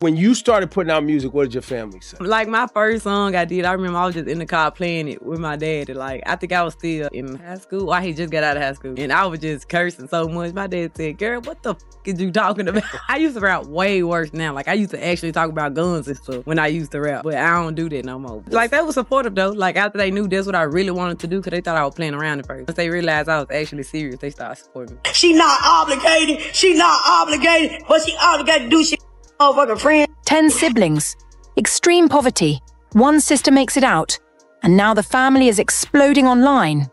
When you started putting out music, what did your family say? Like my first song I did, I remember I was just in the car playing it with my dad. Like I think I was still in high school. He just got out of high school. And I was just cursing so much. My dad said, girl, what the f*** is you talking about? I used to rap way worse now. Like I used to actually talk about guns and stuff when I used to rap. But I don't do that no more. Like that was supportive though. Like after they knew that's what I really wanted to do, because they thought I was playing around at first. Once they realized I was actually serious, they started supporting me. She not obligated, but she obligated to do shit. Motherfucking friend. 10 siblings, extreme poverty, one sister makes it out, and now the family is exploding online.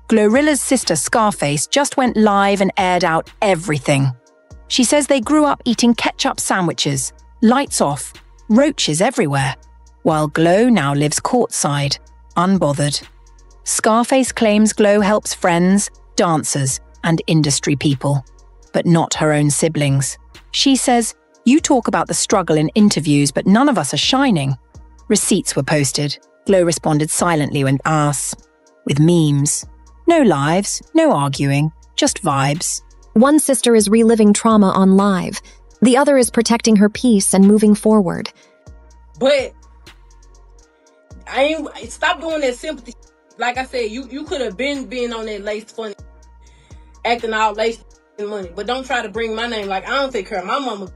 GloRilla's sister Scarface just went live and aired out everything. She says they grew up eating ketchup sandwiches, lights off, roaches everywhere, while Glo now lives courtside, unbothered. Scarface claims Glo helps friends, dancers, and industry people, but not her own siblings. She says, you talk about the struggle in interviews, but none of us are shining. Receipts were posted. Glo responded silently and asked, with memes. No lives, no arguing, just vibes. One sister is reliving trauma on live. The other is protecting her peace and moving forward. But stop doing that sympathy. Like I said, you could have been on that lace funny, acting all lace money. But don't try to bring my name. Like I don't take care of my mama.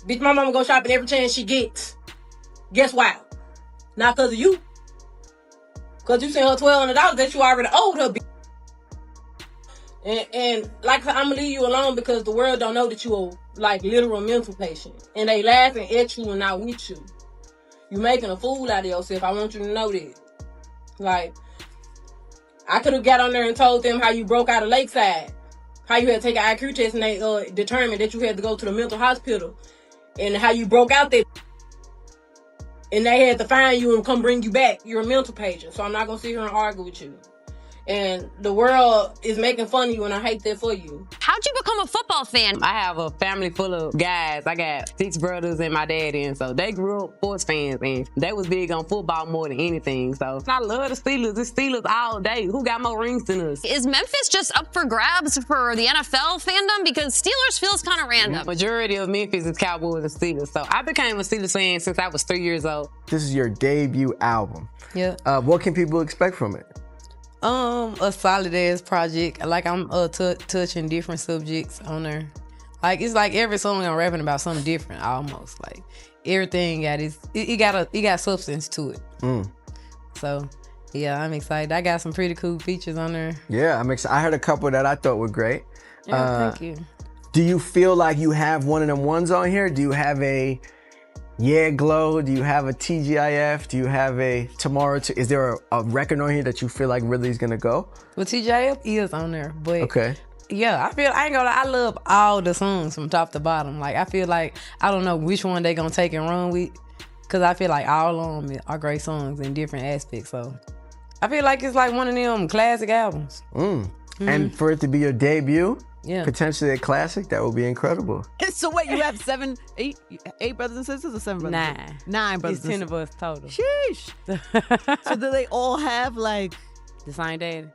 Bitch, my mama go shopping every chance she gets. Guess why? Not because of you. Because you sent her $1,200 that you already owed her, bitch. And like I'm going to leave you alone because the world don't know that you are like literal mental patient. And they laughing at you and not with you. You making a fool out of yourself. I want you to know that. Like, I could have got on there and told them how you broke out of Lakeside. How you had to take an IQ test and they determined that you had to go to the mental hospital. And how you broke out there. And they had to find you and come bring you back. You're a mental patient. So I'm not going to sit here and argue with you. And the world is making fun of you, and I hate that for you. How'd you become a football fan? I have a family full of guys. I got 6 brothers and my dad, and so they grew up sports fans, and they was big on football more than anything. So I love the Steelers. It's Steelers all day. Who got more rings than us? Is Memphis just up for grabs for the NFL fandom? Because Steelers feels kind of random. Majority of Memphis is Cowboys and Steelers. So I became a Steelers fan since I was 3 years old. This is your debut album. Yeah. What can people expect from it? A solid ass project. Like I'm touching different subjects on there. Like it's like every song I'm rapping about something different almost. Like everything it got substance to it. So yeah, I'm excited. I got some pretty cool features on there. Yeah, I'm excited. I heard a couple that I thought were great. Yeah, thank you. Do you feel like you have one of them ones on here? Do you have a Yeah Glo? Do you have a TGIF? Do you have a Tomorrow? Is there a record on here that you feel like really is gonna go? Well, TGIF is on there, but okay. Yeah, I ain't gonna lie, I love all the songs from top to bottom. Like I feel like I don't know which one they gonna take and run with, cause I feel like all of them are great songs in different aspects. So I feel like it's like one of them classic albums. And for it to be your debut, yeah, potentially a classic, that would be incredible. So wait, you have eight brothers and sisters, or 7 brothers? 9. 9 brothers. It's 10 of us total. Sheesh. So do they all have like the same daddy?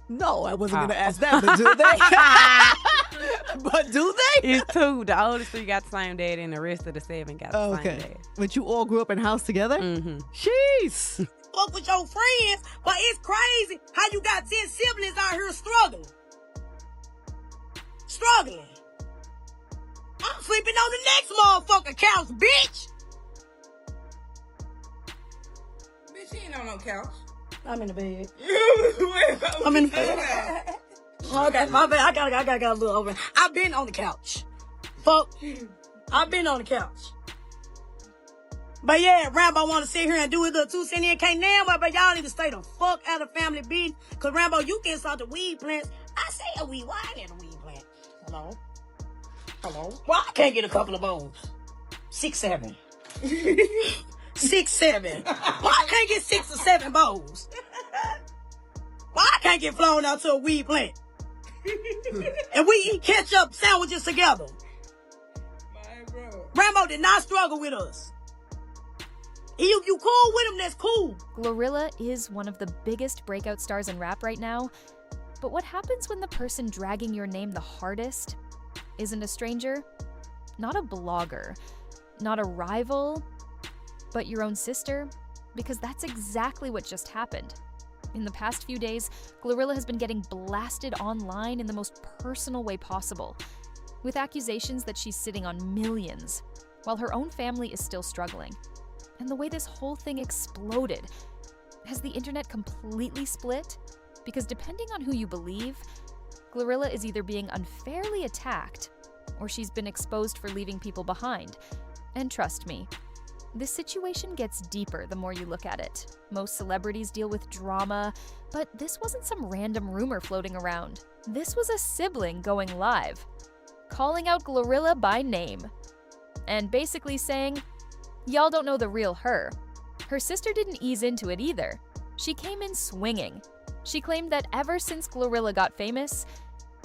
No, I wasn't gonna ask that, but do they? But do they? It's 2. The oldest 3 got the same daddy, and the rest of the 7 got the same daddy. But you all grew up in a house together? Sheesh. Fuck with your friends, but it's crazy how you got 10 siblings out here struggling. I'm sleeping on the next motherfucking couch, bitch. Bitch, she ain't on no couch. I'm in the bed. I'm in the bed. Okay, my bad. I got a little over. I've been on the couch. Fuck. I've been on the couch. But yeah, Rambo want to sit here and do his little 2 cent in. Can't name what, but y'all need to stay the fuck out of family business. Cause Rambo, you can start the weed plants. I say a weed. Why ain't a weed plant? Hello? Why I can't get a couple of bowls? 6, 7. 6, 7. Why I can't get 6 or 7 bowls? Why I can't get flown out to a weed plant? And we eat ketchup sandwiches together. Rambo did not struggle with us. If you cool with him, that's cool. GloRilla is one of the biggest breakout stars in rap right now. But what happens when the person dragging your name the hardest isn't a stranger, not a blogger, not a rival, but your own sister, because that's exactly what just happened. In the past few days, GloRilla has been getting blasted online in the most personal way possible, with accusations that she's sitting on millions, while her own family is still struggling. And the way this whole thing exploded, has the internet completely split? Because depending on who you believe, GloRilla is either being unfairly attacked, or she's been exposed for leaving people behind. And trust me, this situation gets deeper the more you look at it. Most celebrities deal with drama, but this wasn't some random rumor floating around. This was a sibling going live, calling out GloRilla by name, and basically saying, y'all don't know the real her. Her sister didn't ease into it either. She came in swinging. She claimed that ever since GloRilla got famous,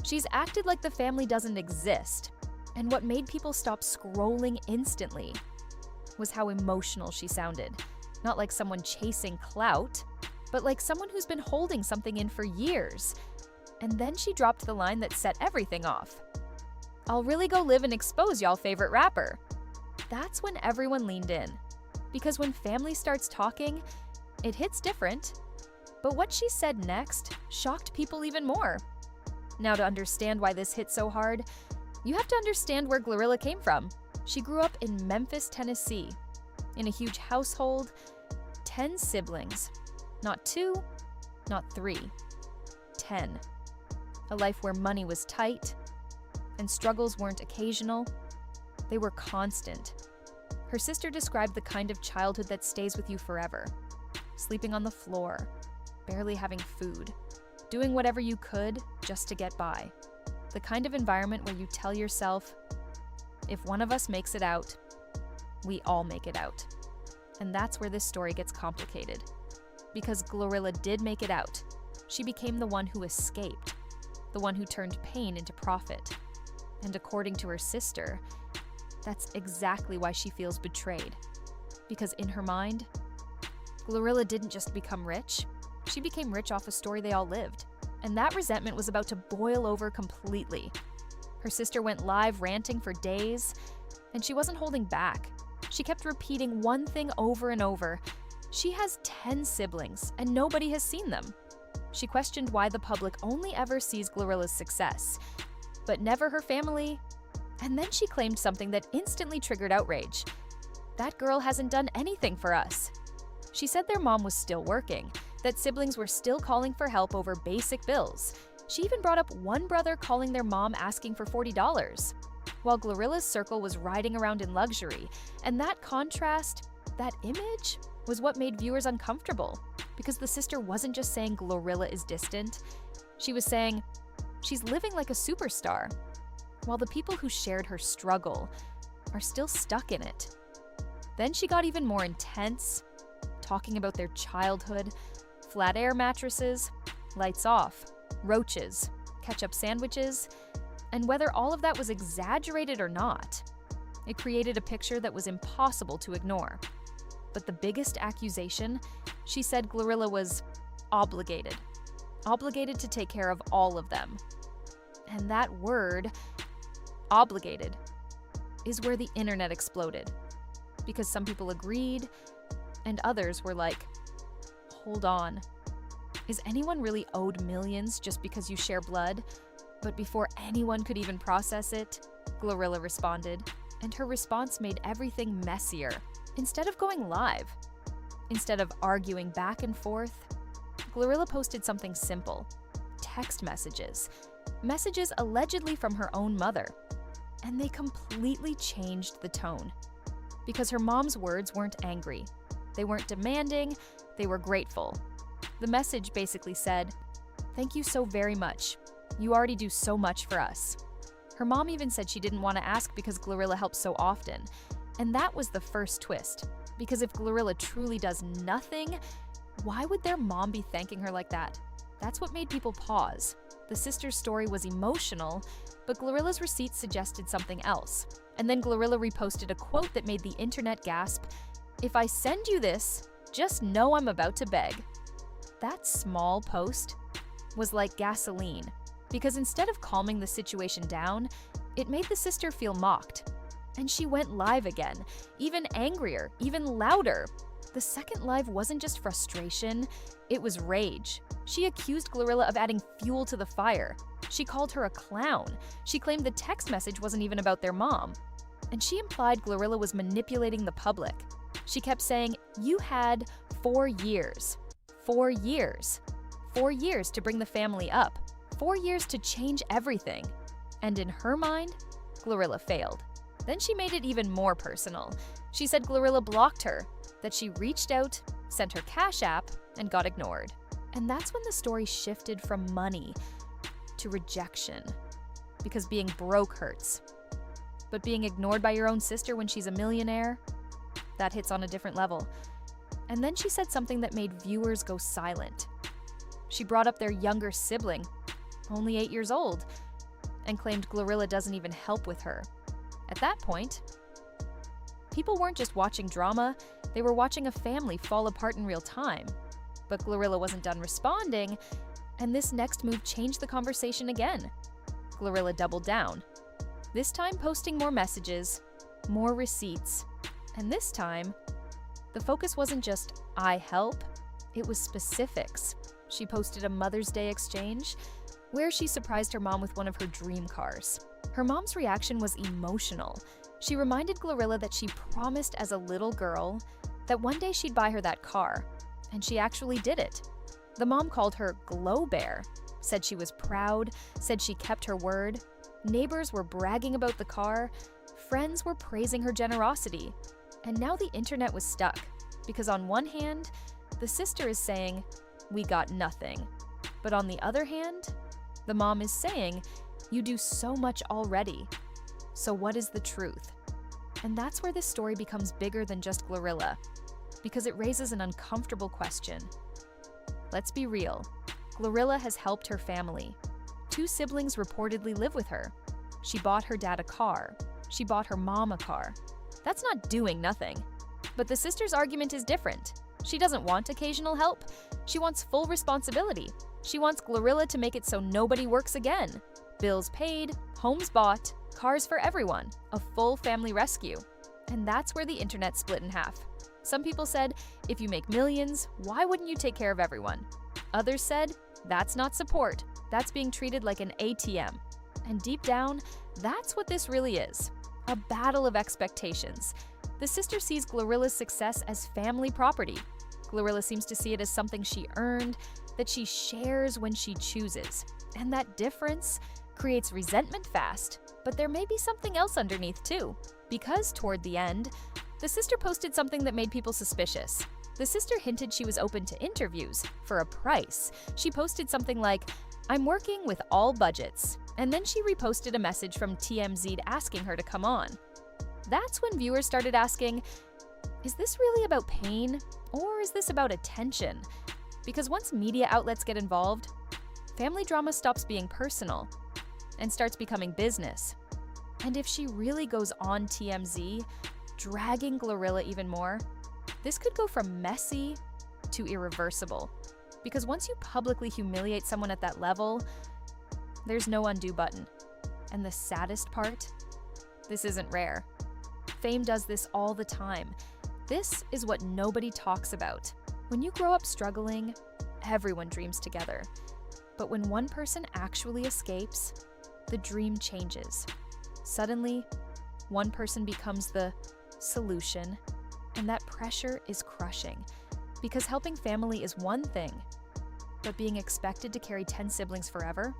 she's acted like the family doesn't exist. And what made people stop scrolling instantly was how emotional she sounded. Not like someone chasing clout, but like someone who's been holding something in for years. And then she dropped the line that set everything off. I'll really go live and expose y'all favorite rapper. That's when everyone leaned in. Because when family starts talking, it hits different. But what she said next shocked people even more. Now, to understand why this hit so hard, you have to understand where GloRilla came from. She grew up in Memphis, Tennessee, in a huge household, 10 siblings. Not 2, not 3, 10. A life where money was tight, and struggles weren't occasional, they were constant. Her sister described the kind of childhood that stays with you forever. Sleeping on the floor, barely having food, doing whatever you could just to get by. The kind of environment where you tell yourself, if one of us makes it out, we all make it out. And that's where this story gets complicated. Because GloRilla did make it out. She became the one who escaped, the one who turned pain into profit. And according to her sister, that's exactly why she feels betrayed. Because in her mind, GloRilla didn't just become rich, she became rich off a story they all lived. And that resentment was about to boil over completely. Her sister went live ranting for days, and she wasn't holding back. She kept repeating one thing over and over. She has 10 siblings, and nobody has seen them. She questioned why the public only ever sees GloRilla's success, but never her family. And then she claimed something that instantly triggered outrage. That girl hasn't done anything for us. She said their mom was still working, that siblings were still calling for help over basic bills. She even brought up one brother calling their mom asking for $40, while GloRilla's circle was riding around in luxury. And that contrast, that image, was what made viewers uncomfortable, because the sister wasn't just saying GloRilla is distant. She was saying, she's living like a superstar, while the people who shared her struggle are still stuck in it. Then she got even more intense, talking about their childhood, flat air mattresses, lights off, roaches, ketchup sandwiches, and whether all of that was exaggerated or not. It created a picture that was impossible to ignore. But the biggest accusation, she said GloRilla was obligated. Obligated to take care of all of them. And that word, obligated, is where the internet exploded. Because some people agreed, and others were like, hold on. Is anyone really owed millions just because you share blood? But before anyone could even process it, GloRilla responded, and her response made everything messier. Instead of going live, instead of arguing back and forth, GloRilla posted something simple: text messages. Messages allegedly from her own mother. And they completely changed the tone. Because her mom's words weren't angry. They weren't demanding, they were grateful. The message basically said, "Thank you so very much. You already do so much for us." Her mom even said she didn't want to ask because GloRilla helps so often. And that was the first twist. Because if GloRilla truly does nothing, why would their mom be thanking her like that? That's what made people pause. The sister's story was emotional, but GloRilla's receipt suggested something else. And then GloRilla reposted a quote that made the internet gasp, "If I send you this, just know I'm about to beg." That small post was like gasoline, because instead of calming the situation down, It made the sister feel mocked. And she went live again, even angrier, even louder. The second live wasn't just frustration, it was rage. She accused GloRilla of adding fuel to the fire. She called her a clown. She claimed the text message wasn't even about their mom. And she implied GloRilla was manipulating the public. She kept saying, "You had 4 years. 4 years. 4 years to bring the family up. 4 years to change everything." And in her mind, GloRilla failed. Then she made it even more personal. She said GloRilla blocked her, that she reached out, sent her Cash App, and got ignored. And that's when the story shifted from money to rejection. Because being broke hurts. But being ignored by your own sister when she's a millionaire, that hits on a different level. And then she said something that made viewers go silent. She brought up their younger sibling, only 8 years old, and claimed GloRilla doesn't even help with her. At that point, people weren't just watching drama, they were watching a family fall apart in real time. But GloRilla wasn't done responding, and this next move changed the conversation again. GloRilla doubled down, this time posting more messages, more receipts, and this time, the focus wasn't just, "I help," it was specifics. She posted a Mother's Day exchange where she surprised her mom with one of her dream cars. Her mom's reaction was emotional. She reminded GloRilla that she promised as a little girl that one day she'd buy her that car, and she actually did it. The mom called her Glow Bear, said she was proud, said she kept her word. Neighbors were bragging about the car, friends were praising her generosity. And now the internet was stuck, because on one hand, the sister is saying, "We got nothing." But on the other hand, the mom is saying, "You do so much already." So what is the truth? And that's where this story becomes bigger than just GloRilla, because it raises an uncomfortable question. Let's be real. GloRilla has helped her family. 2 siblings reportedly live with her. She bought her dad a car. She bought her mom a car. That's not doing nothing. But the sister's argument is different. She doesn't want occasional help. She wants full responsibility. She wants GloRilla to make it so nobody works again. Bills paid, homes bought, cars for everyone, a full family rescue. And that's where the internet split in half. Some people said, if you make millions, why wouldn't you take care of everyone? Others said, that's not support, that's being treated like an ATM. And deep down, that's what this really is, a battle of expectations. The sister sees GloRilla's success as family property. GloRilla seems to see it as something she earned, that she shares when she chooses. And that difference creates resentment fast. But there may be something else underneath too, because toward the end, the sister posted something that made people suspicious. The sister hinted she was open to interviews for a price. She posted something like, "I'm working with all budgets." And then she reposted a message from TMZ asking her to come on. That's when viewers started asking, is this really about pain, or is this about attention? Because once media outlets get involved, family drama stops being personal and starts becoming business. And if she really goes on TMZ, dragging GloRilla even more, this could go from messy to irreversible. Because once you publicly humiliate someone at that level, there's no undo button. And the saddest part, this isn't rare. Fame does this all the time. This is what nobody talks about. When you grow up struggling, everyone dreams together. But when one person actually escapes, the dream changes. Suddenly, one person becomes the solution, and that pressure is crushing. Because helping family is one thing, but being expected to carry 10 siblings forever,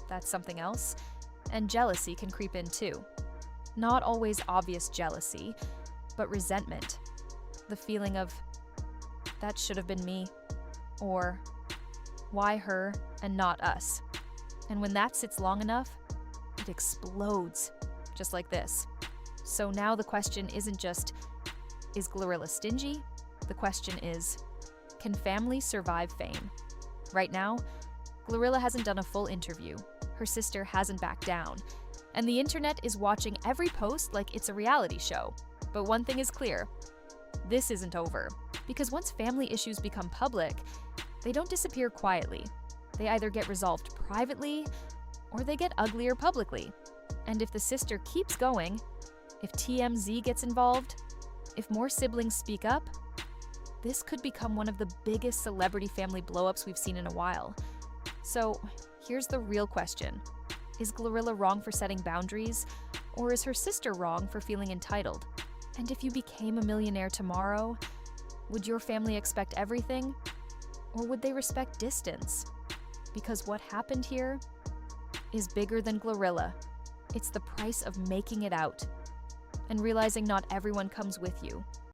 that's something else. And jealousy can creep in too. Not always obvious jealousy, but resentment. The feeling of, that should have been me, or why her and not us? And when that sits long enough, it explodes, just like this. So now the question isn't just, is GloRilla stingy? The question is, can families survive fame? Right now, GloRilla hasn't done a full interview. Her sister hasn't backed down. And the internet is watching every post like it's a reality show. But one thing is clear, this isn't over. Because once family issues become public, they don't disappear quietly. They either get resolved privately, or they get uglier publicly. And if the sister keeps going, if TMZ gets involved, if more siblings speak up, this could become one of the biggest celebrity family blow-ups we've seen in a while. So here's the real question. Is GloRilla wrong for setting boundaries, or is her sister wrong for feeling entitled? And if you became a millionaire tomorrow, would your family expect everything, or would they respect distance? Because what happened here is bigger than GloRilla. It's the price of making it out and realizing not everyone comes with you.